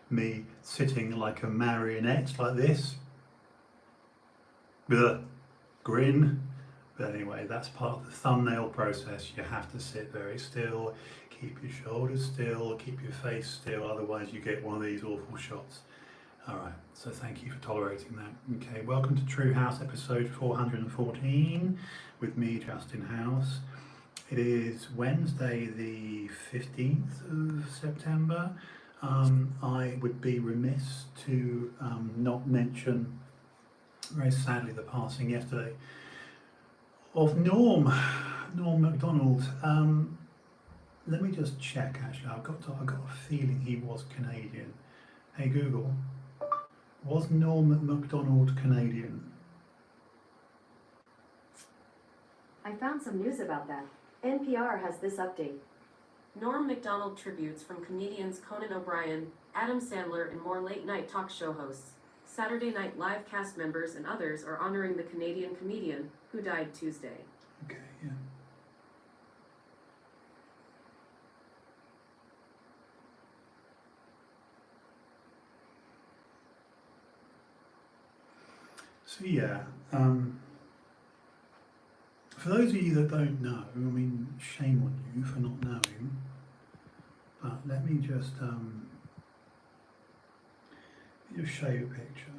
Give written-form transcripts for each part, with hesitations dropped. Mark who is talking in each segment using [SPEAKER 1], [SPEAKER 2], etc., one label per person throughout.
[SPEAKER 1] me sitting like a marionette like this. Ugh, grin. But anyway, that's part of the thumbnail process. You have to sit very still, keep your shoulders still, keep your face still, otherwise you get one of these awful shots. Alright, so thank you for tolerating that. Okay, welcome to TrueHouse episode 414 with me, Justin House. It is Wednesday the 15th of September. I would be remiss to not mention, very sadly, the passing yesterday of Norm MacDonald. Let me just check. Actually, I've got a feeling he was Canadian. Hey Google, was Norm MacDonald Canadian?
[SPEAKER 2] I found some news about that. NPR has this update.
[SPEAKER 3] Norm MacDonald tributes from comedians Conan O'Brien, Adam Sandler, and more late-night talk show hosts. Saturday Night Live cast members and others are honoring the Canadian comedian who died Tuesday.
[SPEAKER 1] Okay, yeah. So yeah, for those of you that don't know, I mean, shame on you for not knowing, but let me just show you a picture.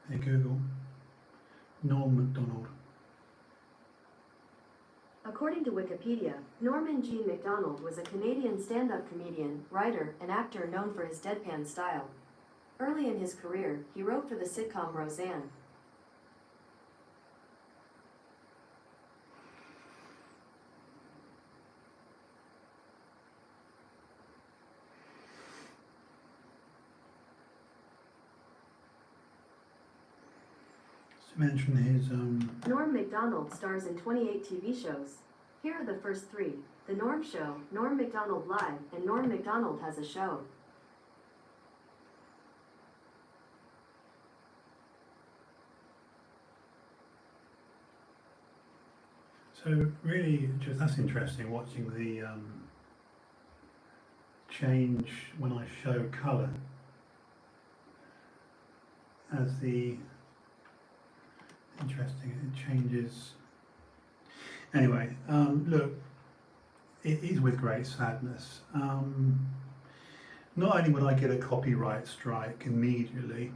[SPEAKER 1] Hey Google, Norm MacDonald.
[SPEAKER 2] According to Wikipedia, Norman G. MacDonald was a Canadian stand-up comedian, writer, and actor known for his deadpan style. Early in his career, he wrote for the sitcom Roseanne.
[SPEAKER 1] To mention his
[SPEAKER 2] Norm MacDonald stars in 28 TV shows. Here are the first three: The Norm Show, Norm MacDonald Live, and Norm MacDonald Has a Show.
[SPEAKER 1] So really, just that's interesting, watching the change when I show colour as the interesting, it changes. Anyway, look, it is with great sadness. Not only would I get a copyright strike immediately,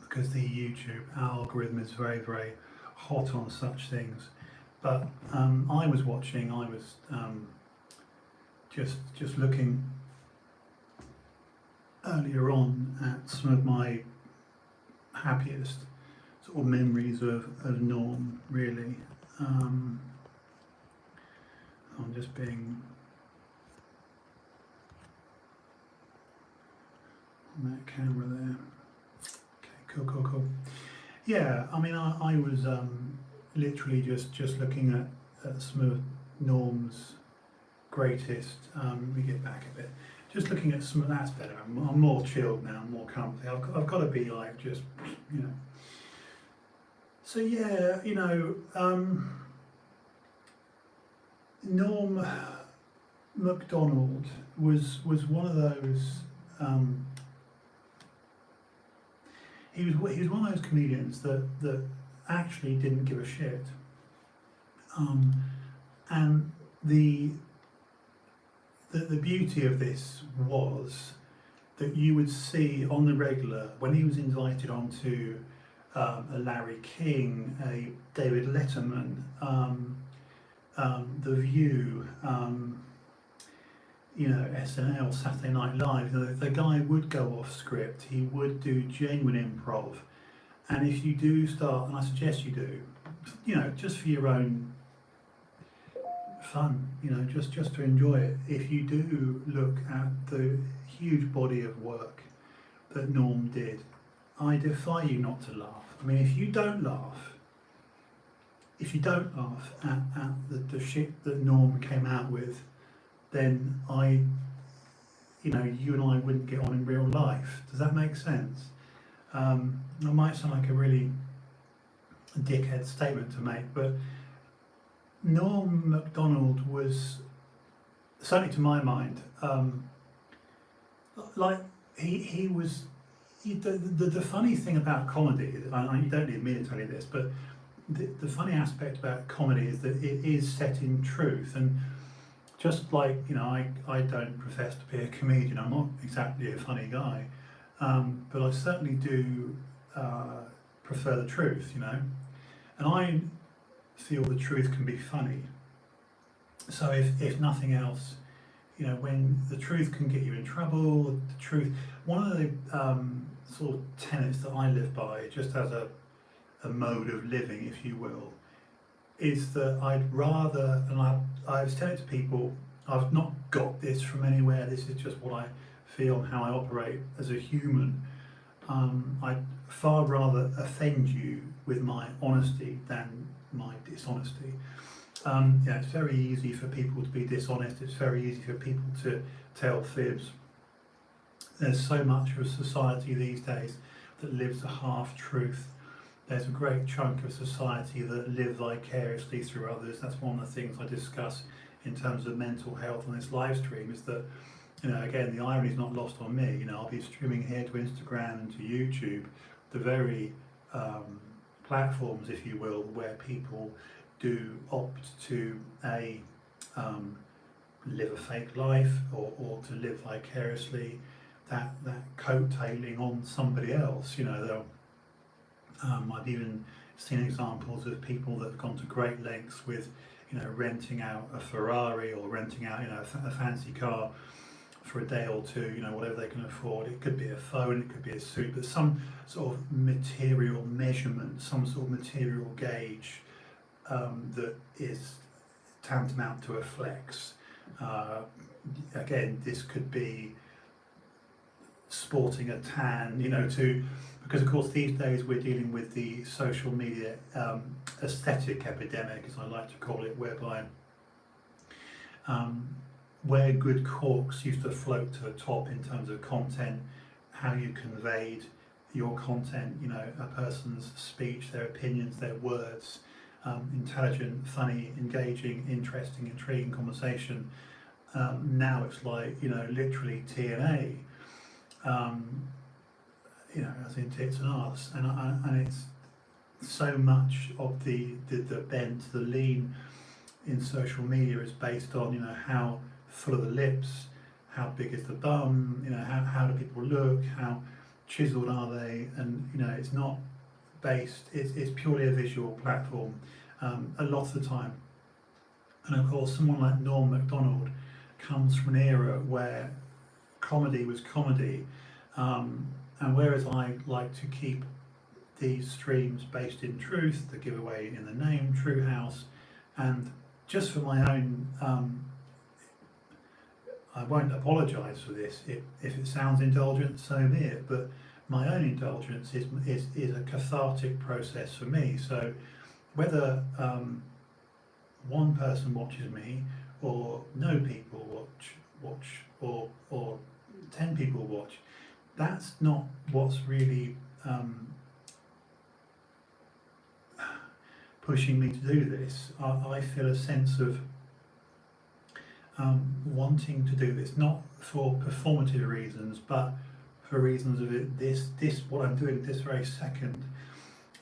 [SPEAKER 1] because the YouTube algorithm is very, very hot on such things, but I was just looking earlier on at some of my happiest sort of memories of Norm, really. I'm just being on that camera there. Okay, cool. Yeah, I mean, I was literally just looking at some of Norm's greatest. Let me get back a bit. Just looking at some of that's better. I'm more chilled now, I'm more comfy. I've got to be like just, you know. So yeah, you know, Norm MacDonald was one of those. He was one of those comedians that actually didn't give a shit. And the beauty of this was that you would see on the regular when he was invited onto a Larry King, a David Letterman, The View, you know, SNL, Saturday Night Live. The guy would go off script. He would do genuine improv, and if you do start, and I suggest you do, you know, just for your own fun, you know, just to enjoy it. If you do look at the huge body of work that Norm did, I defy you not to laugh. I mean, if you don't laugh at the shit that Norm came out with, then you and I wouldn't get on in real life. Does that make sense? I might sound like a really dickhead statement to make, but Norm MacDonald was, certainly to my mind, like he was. The funny thing about comedy, you don't need me to tell you this, but the funny aspect about comedy is that it is set in truth. And just like, I don't profess to be a comedian, I'm not exactly a funny guy, but I certainly do prefer the truth, and I feel the truth can be funny. So if nothing else, when the truth can get you in trouble, the truth, one of the sort of tenets that I live by, just as a mode of living, if you will, is that I'd rather, and I've said it to people, I've not got this from anywhere, this is just what I feel and how I operate as a human. I'd far rather offend you with my honesty than my dishonesty. It's very easy for people to be dishonest, it's very easy for people to tell fibs. There's so much of society these days that lives a half-truth. There's a great chunk of society that live vicariously through others. That's one of the things I discuss in terms of mental health on this live stream, is that, again, the irony is not lost on me. I'll be streaming here to Instagram and to YouTube, the very platforms, if you will, where people do opt to live a fake life or to live vicariously, that coattailing on somebody else. I've even seen examples of people that have gone to great lengths with, renting out a Ferrari or renting out, a fancy car for a day or two, whatever they can afford. It could be a phone, it could be a suit, but some sort of material measurement, some sort of material gauge that is tantamount to a flex. Again, this could be sporting a tan, because of course these days we're dealing with the social media aesthetic epidemic, as I like to call it, whereby where good corks used to float to the top in terms of content, how you conveyed your content, a person's speech, their opinions, their words, intelligent, funny, engaging, interesting, intriguing conversation. Now it's like, literally TNA. As in tits and arse, and it's so much of the bent, the lean in social media is based on, how full are the lips, how big is the bum, how do people look, how chiseled are they, and it's not based, it's purely a visual platform a lot of the time. And of course someone like Norm Macdonald comes from an era where comedy was comedy. And whereas I like to keep these streams based in truth, the giveaway in the name, TrueHouse, and just for my own, I won't apologise for this, if it sounds indulgent, so be it, but my own indulgence is a cathartic process for me. So whether one person watches me, or no people watch, or 10 people watch, that's not what's really pushing me to do this. I feel a sense of wanting to do this, not for performative reasons, but for reasons of this what I'm doing this very second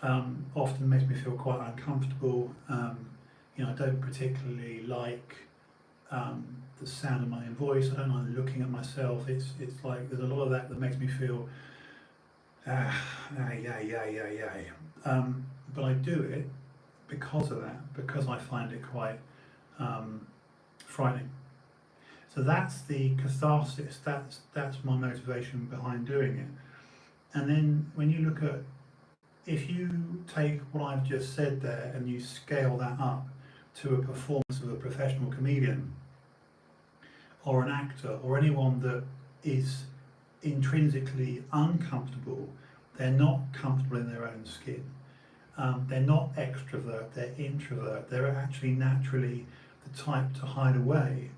[SPEAKER 1] often makes me feel quite uncomfortable. I don't particularly like the sound of my own voice. I don't like looking at myself. It's like there's a lot of that makes me feel yeah. But I do it because of that, because I find it quite frightening. So that's the catharsis. That's my motivation behind doing it. And then when you look at, if you take what I've just said there and you scale that up to a performance of a professional comedian or an actor or anyone that is intrinsically uncomfortable, they're not comfortable in their own skin. They're not extrovert, they're introvert, they're actually naturally the type to hide away.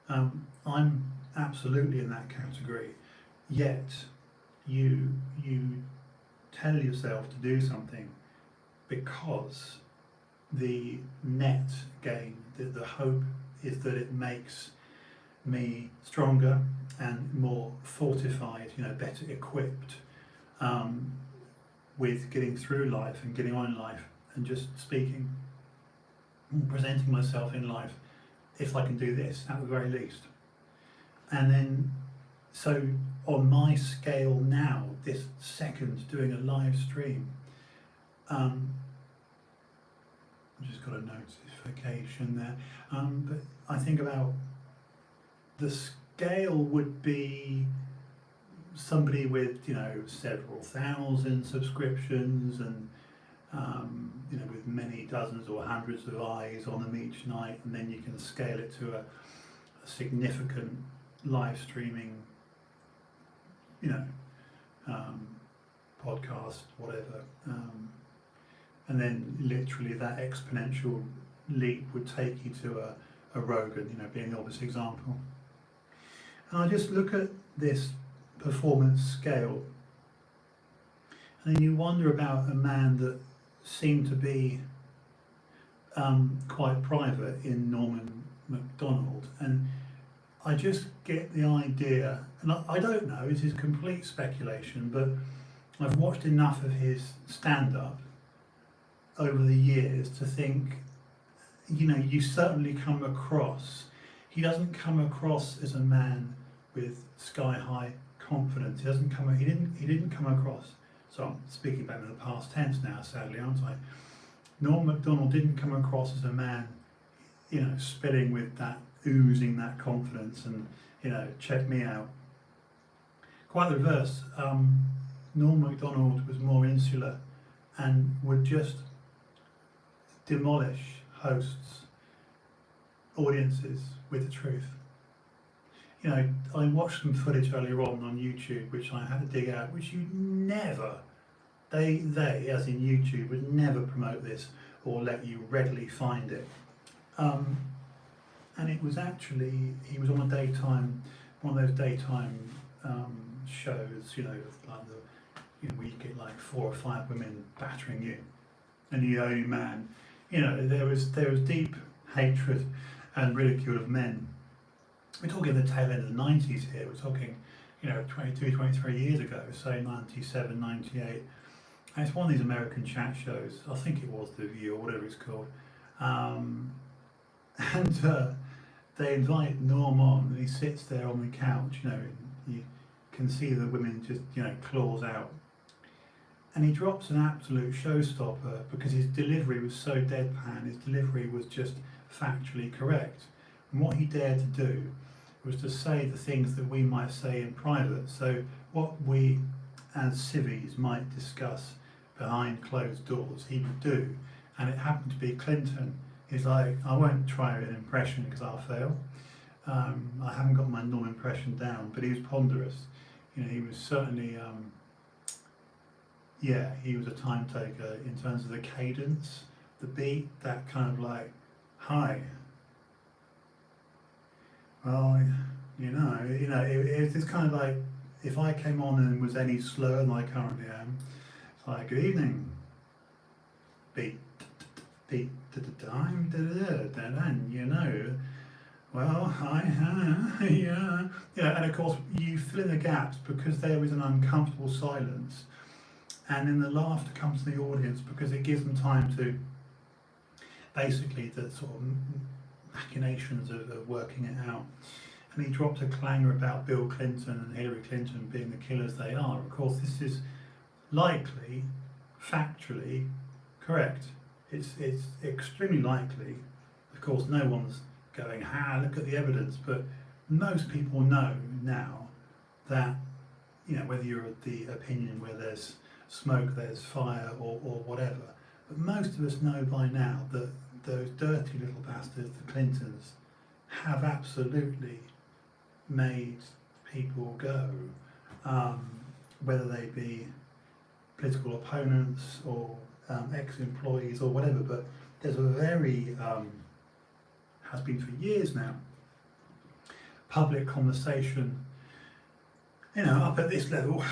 [SPEAKER 1] I'm absolutely in that category, yet you tell yourself to do something because the net gain, the hope is that it makes me stronger and more fortified, better equipped with getting through life and getting on in life and just speaking and presenting myself in life, if I can do this at the very least. And then, so on my scale now, this second doing a live stream, I've just got a notification there, but I think about the scale would be somebody with several thousand subscriptions and with many dozens or hundreds of eyes on them each night, and then you can scale it to a significant live streaming podcast, whatever, and then literally that exponential leap would take you to a Rogan, being the obvious example. And I just look at this performance scale, and then you wonder about a man that seemed to be quite private in Norman MacDonald, and I just get the idea, and I don't know, this is complete speculation, but I've watched enough of his stand-up over the years to think, you certainly come across, he doesn't come across as a man with sky-high confidence. He didn't come across, so I'm speaking back in the past tense now, sadly, aren't I? Norman MacDonald didn't come across as a man, spitting with that, oozing that confidence and, check me out. Quite the reverse. Norman MacDonald was more insular and would just demolish hosts, audiences with the truth. I watched some footage earlier on YouTube, which I had to dig out, which you never, they as in YouTube, would never promote this or let you readily find it. And it was actually, he was on one of those daytime shows, like where you get like 4 or 5 women battering you, and you're the only man. There was deep hatred and ridicule of men. We're talking the tail end of the 90s here. We're talking, 22, 23 years ago, say 97, 98. And it's one of these American chat shows. I think it was The View or whatever it's called. They invite Norm on, and he sits there on the couch, and you can see the women just, claws out. And he drops an absolute showstopper because his delivery was so deadpan, his delivery was just factually correct. And what he dared to do was to say the things that we might say in private. So what we as civvies might discuss behind closed doors, he would do. And it happened to be Clinton. He's like, I won't try an impression because I'll fail. I haven't got my Norm impression down, but he was ponderous. He was certainly, he was a time taker in terms of the cadence, the beat, that kind of like, hi. Well, it was this kind of like, if I came on and was any slower than I currently am, it's like, good evening. Beat, beat, time, well, yeah. And of course, you fill in the gaps because there is an uncomfortable silence, and then the laughter comes to the audience because it gives them time to basically the sort of machinations of working it out. And he dropped a clanger about Bill Clinton and Hillary Clinton being the killers they are. Of course, this is likely, factually correct. It's extremely likely. Of course, no one's going, look at the evidence, but most people know now that, whether you're of the opinion where there's smoke, there's fire, or whatever, but most of us know by now that those dirty little bastards, the Clintons, have absolutely made people go, whether they be political opponents or ex-employees or whatever. But there's a very, has been for years now, public conversation, up at this level,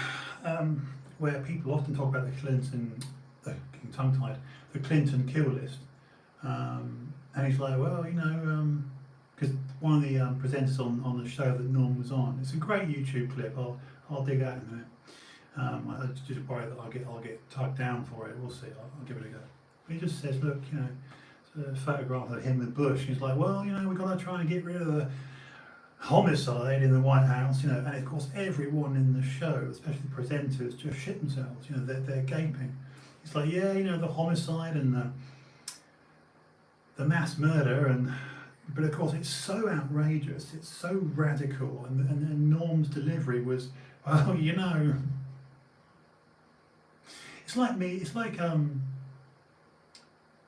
[SPEAKER 1] where people often talk about the Clinton, tongue-tied, the Clinton kill list. And he's like, well, because one of the presenters on the show that Norm was on, it's a great YouTube clip. I'll dig out in a minute. I just worry that I'll get tugged down for it. We'll see. I'll give it a go. But he just says, look, it's a photograph of him with Bush. He's like, well, we've got to try and get rid of the homicide in the White House, and of course everyone in the show, especially the presenters, just shit themselves. They're gaping. It's like, yeah, the homicide and the mass murder, but of course it's so outrageous, it's so radical, and Norm's delivery was, well, it's like me. It's like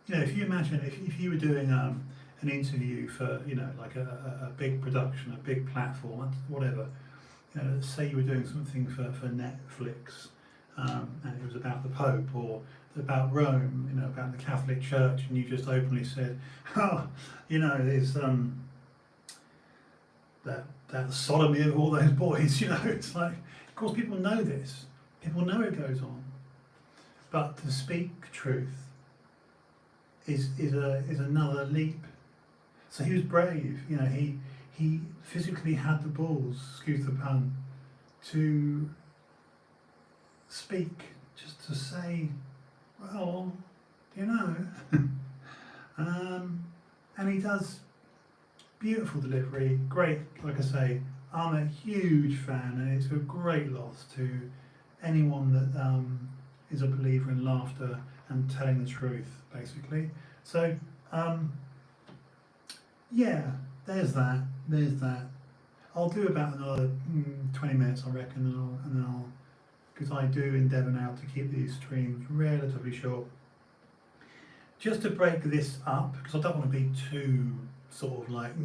[SPEAKER 1] if you imagine if you were doing an interview for like a big production, a big platform, whatever. Say you were doing something for Netflix, and it was about the Pope or about Rome, about the Catholic Church, and you just openly said, oh, there's that sodomy of all those boys. It's like, of course, people know this. People know it goes on, but to speak truth is another leap. So he was brave, he physically had the balls, excuse the pun, to speak, just to say, well, and he does beautiful delivery, great, like I say, I'm a huge fan, and it's a great loss to anyone that is a believer in laughter and telling the truth, basically. So, yeah, there's that. I'll do about another 20 minutes, I reckon, and then I'll, because I do endeavour now to keep these streams relatively short. Just to break this up, because I don't want to be too sort of like,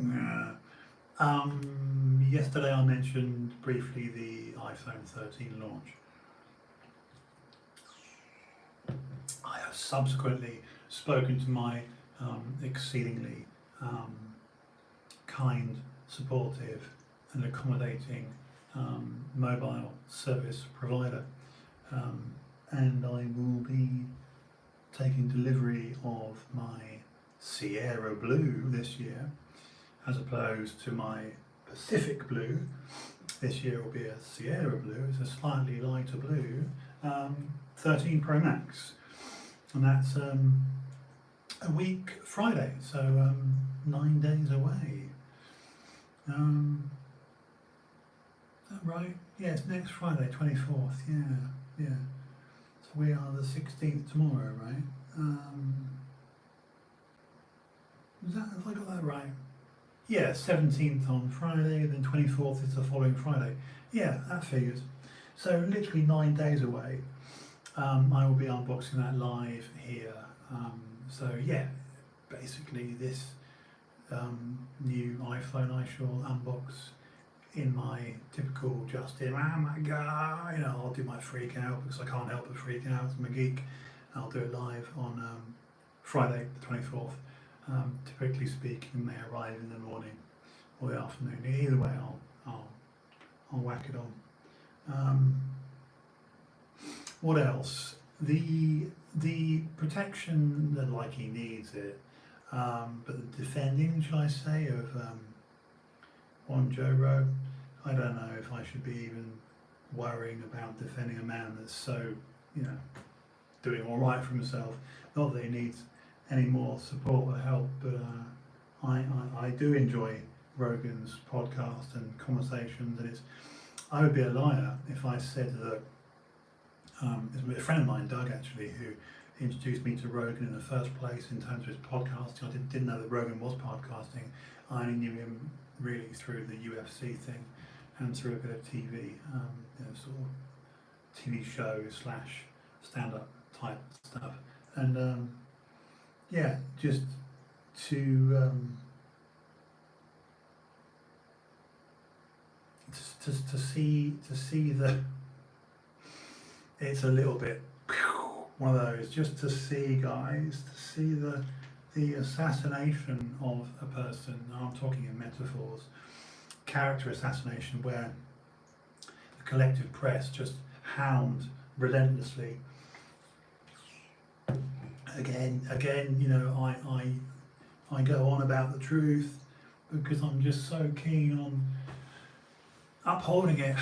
[SPEAKER 1] yesterday I mentioned briefly the iPhone 13 launch. I have subsequently spoken to my exceedingly kind, supportive and accommodating mobile service provider, and I will be taking delivery of my Sierra Blue this year, as opposed to my Pacific Blue. This year will be a Sierra Blue. It's a slightly lighter blue, 13 Pro Max, and that's a week Friday, so 9 days away. Is that right? Yeah, it's next Friday, 24th. Yeah. So we are the 16th tomorrow, right? Have I got that right? Yeah, 17th on Friday, then 24th is the following Friday. Yeah, that figures. So literally 9 days away. I will be unboxing that live here. So yeah, basically this new iPhone I shall unbox in my typical Justin, oh my god, I'll do my freak out, because I can't help but freak out, I'm a geek. I'll do it live on Friday the 24th. Typically speaking, they arrive in the morning or the afternoon. Either way, I'll whack it on. What else? The protection that like he needs it, but the defending, shall I say, of one Joe Rogan, I don't know if I should be even worrying about defending a man that's so, doing all right for himself. Not that he needs any more support or help, but I do enjoy Rogan's podcast and conversations, and I would be a liar if I said that. It's a friend of mine, Doug, actually, who introduced me to Rogan in the first place in terms of his podcasting. I didn't know that Rogan was podcasting. I only knew him really through the UFC thing and through a bit of TV, sort of TV show / stand-up type stuff. And yeah, just to see the, it's a little bit one of those, just to see, guys, to see the assassination of a person. Now I'm talking in metaphors, character assassination, where the collective press just hound relentlessly. Again, I go on about the truth, because I'm just so keen on upholding it.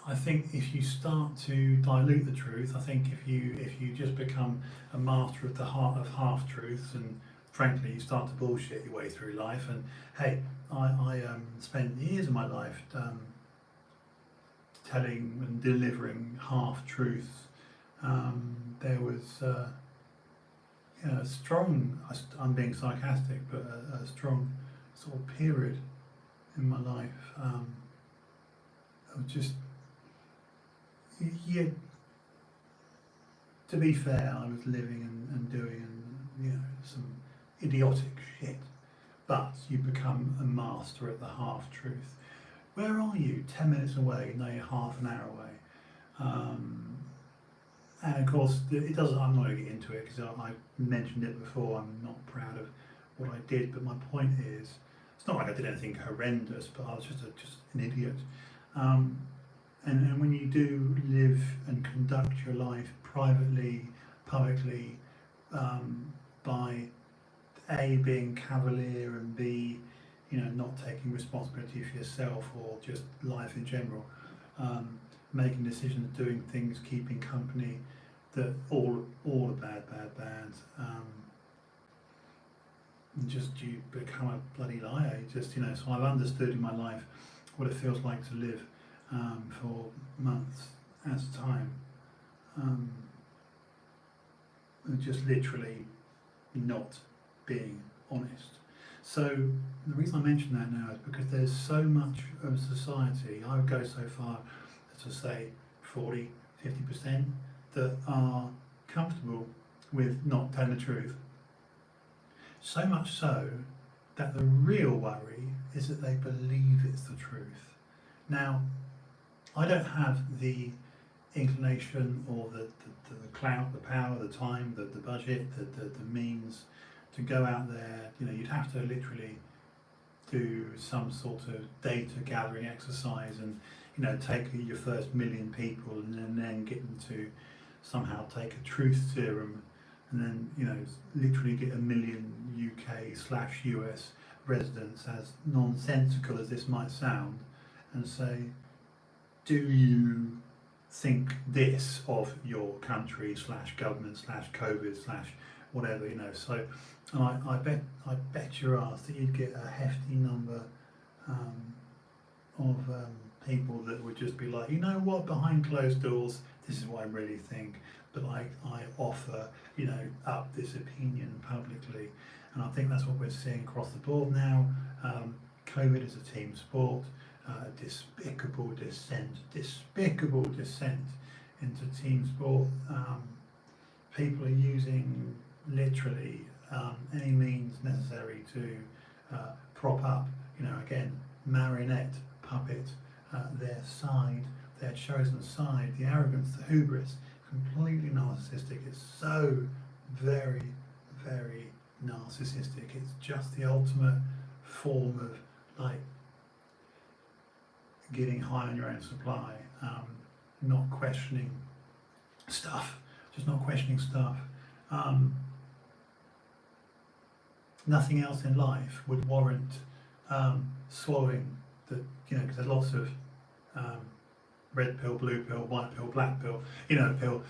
[SPEAKER 1] I think if you start to dilute the truth, I think if you just become a master of the heart of half truths, and frankly you start to bullshit your way through life. And hey, I spent years of my life telling and delivering half truths. There was a strong, I'm being sarcastic, but a strong sort of period in my life of just, yeah, to be fair, I was living and doing some idiotic shit, but you become a master at the half truth. Where are you? 10 minutes away, no, you're half an hour away. And of course, it doesn't. I'm not going to get into it because I mentioned it before. I'm not proud of what I did, but my point is, it's not like I did anything horrendous, but I was just an idiot. And when you do live and conduct your life privately, publicly, by A, being cavalier, and B, not taking responsibility for yourself or just life in general, making decisions, doing things, keeping company, that all are bad, and just you become a bloody liar. You just, so I've understood in my life what it feels like to live for months at a time, and just literally not being honest. So the reason I mention that now is because there's so much of society, I would go so far as to say 40, 50%, that are comfortable with not telling the truth. So much so that the real worry is that they believe it's the truth. Now, I don't have the inclination or the clout, the power, the time, the budget, the means to go out there. You'd have to literally do some sort of data gathering exercise and take your first million people and then get them to somehow take a truth serum, and then literally get 1 million UK/US residents, as nonsensical as this might sound, and say, do you think this of your country/government/COVID/whatever, So I bet your ass that you'd get a hefty number of people that would just be like, what, behind closed doors, this is what I really think, but I offer, up this opinion publicly. And I think that's what we're seeing across the board now. COVID is a team sport. Despicable descent into team sport. People are using literally any means necessary to prop up, again, marionette, puppet, their side, their chosen side. The arrogance, the hubris, completely narcissistic. It's so very, very narcissistic. It's just the ultimate form of getting high on your own supply, not questioning stuff, Nothing else in life would warrant swallowing because there's lots of red pill, blue pill, white pill, black pill, pill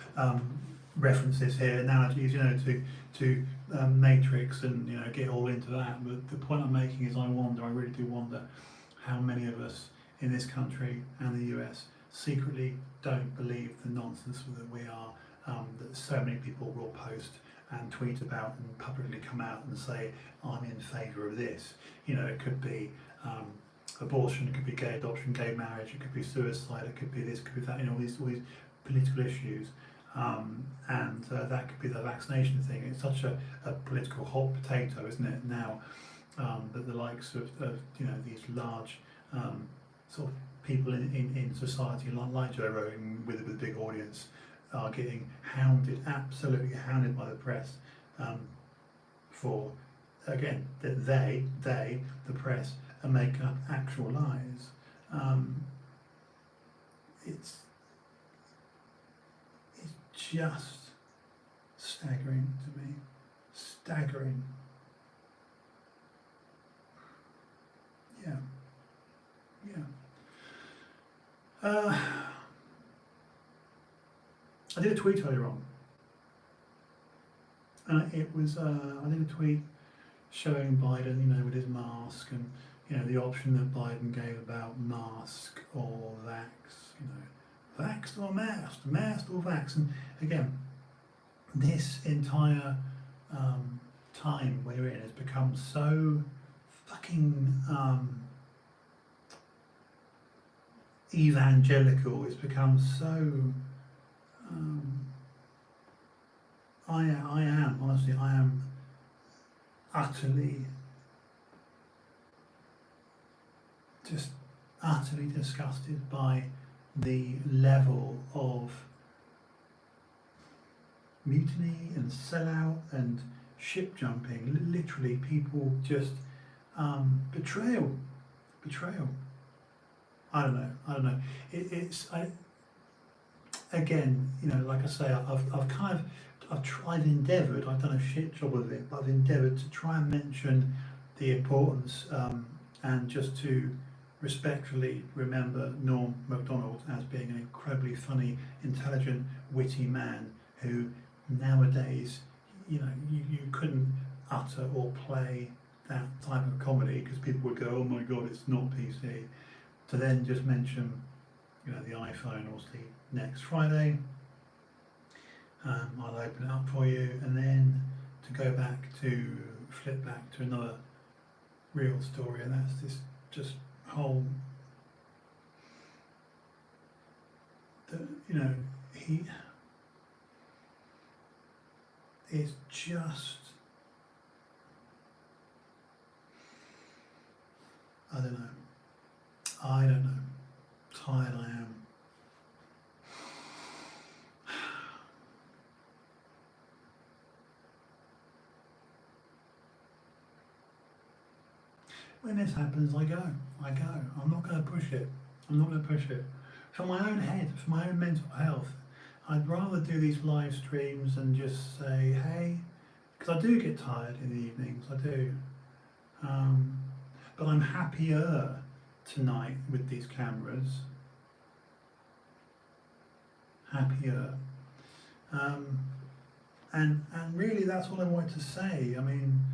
[SPEAKER 1] references here, analogies, to Matrix, and get all into that. But the point I'm making is, I really do wonder how many of us in this country and the US secretly don't believe the nonsense that we are, that so many people will post and tweet about and publicly come out and say, I'm in favour of this. It could be abortion, it could be gay adoption, gay marriage, it could be suicide, it could be this, it could be that, all these political issues. And that could be the vaccination thing. It's such a political hot potato, isn't it, now, that the likes of these large sort of people in society like Joe Rogan with a big audience are getting hounded, absolutely hounded by the press, for, again, that they, the press, are making up actual lies. It's just staggering to me. Staggering. yeah, yeah. I did a tweet earlier on. It was, I did a tweet showing Biden, with his mask and, the option that Biden gave about mask or vax, vaxxed or masked, masked or vax. And again, this entire time we're in has become so fucking evangelical. It's become so. I am honestly, I am just utterly disgusted by the level of mutiny and sellout and ship jumping. Literally, people just betrayal. I don't know. Again, like I say, I've endeavoured. I've done a shit job of it, but I've endeavoured to try and mention the importance and just to respectfully remember Norm MacDonald as being an incredibly funny, intelligent, witty man who nowadays, you couldn't utter or play that type of comedy because people would go, oh my god, it's not PC. To then just mention, the iPhone, obviously, next Friday. I'll open it up for you, and then to flip back to another real story, and that's this just whole, he is just, I don't know, tired I am. When this happens, I go. I'm not going to push it. For my own head, for my own mental health, I'd rather do these live streams and just say, hey, because I do get tired in the evenings, I do. But I'm happier tonight with these cameras. Happier. And really that's what I wanted to say. I mean,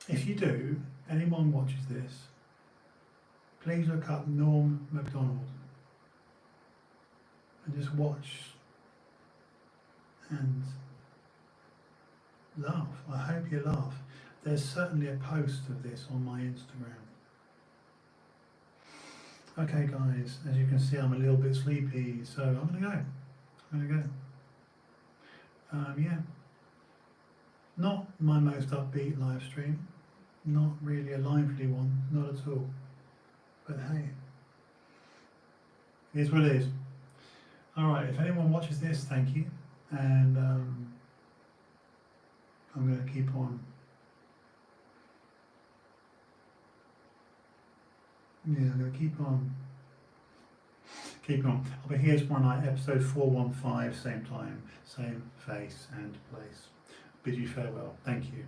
[SPEAKER 1] if you do, anyone watches this, please look up Norm MacDonald and just watch and laugh. I hope you laugh. There's certainly a post of this on my Instagram. Okay guys, as you can see I'm a little bit sleepy, so I'm gonna go. Yeah. Not my most upbeat live stream. Not really a lively one, not at all. But hey, it is what it is. Alright, if anyone watches this, thank you. And I'm going to keep on. Yeah, I'm going to keep on. I'll be here tomorrow night, episode 415, same time, same face and place. Bid you farewell. Thank you.